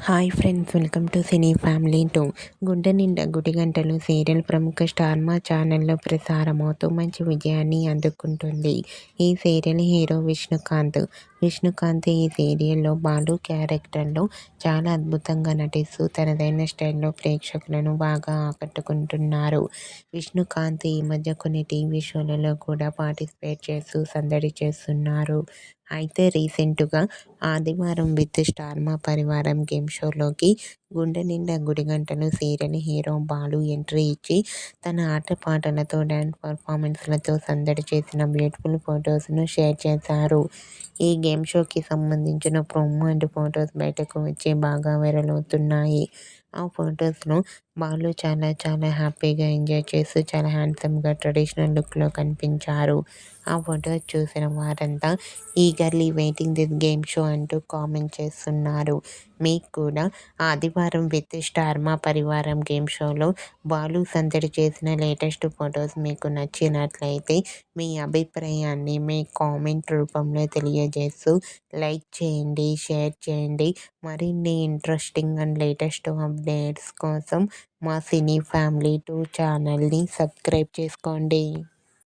Hi friends, welcome to cine family 2. గుండె నిండా గుడిగంటలు serial ప్రముఖ స్టార్ మా ఛానల్లో ప్రసారమవుతూ మంచి విజయాన్ని అందుకుంటుంది. ఈ సీరియల్ హీరో విష్ణుకాంత్ ఈ సీరియల్లో బాలు క్యారెక్టర్లో చాలా అద్భుతంగా నటిస్తూ తనదైన స్టైల్లో ప్రేక్షకులను బాగా ఆకట్టుకుంటున్నారు. విష్ణుకాంత్ ఈ మధ్య కొన్ని టీవీ షోలలో కూడా పార్టిసిపేట్ చేస్తూ సందడి చేస్తున్నారు. అయితే రీసెంట్గా ఆదివారం విత్ స్టార్ మా పరివారం గేమ్ షోలోకి గుండె నిండా గుడిగంటలు సీరియల్ హీరో బాలు ఎంట్రీ ఇచ్చి తన ఆటపాటలతో డ్యాన్స్ పర్ఫార్మెన్స్లతో సందడి చేసిన బ్యూటిఫుల్ ఫొటోస్ను షేర్ చేశారు. ఈ గేమ్ షోకి సంబంధించిన ప్రోమో అండ్ ఫొటోస్ బయటకు వచ్చి బాగా వైరల్ అవుతున్నాయి. ఆ ఫొటోస్లో బాలు చాలా చాలా హ్యాపీగా ఎంజాయ్ చేస్తూ చాలా హ్యాండ్సమ్గా ట్రెడిషనల్ లుక్లో కనిపించారు. ఆ ఫొటోస్ చూసిన వారంతా eagerly waiting this game show అంటూ కామెంట్ చేస్తున్నారు. మీకు కూడా ఆదివారం విత్ స్టార్ మా పరివారం గేమ్ షోలో బాలు సందడి చేసిన లేటెస్ట్ ఫొటోస్ మీకు నచ్చినట్లయితే మీ అభిప్రాయాన్ని మీ కామెంట్ రూపంలో తెలియజేస్తూ లైక్ చేయండి, షేర్ చేయండి. మరిన్ని ఇంట్రెస్టింగ్ అండ్ లేటెస్ట్ అప్డేట్స్ కోసం మా సినీ ఫ్యామిలీ 2 ఛానల్ని సబ్స్క్రైబ్ చేసుకోండి.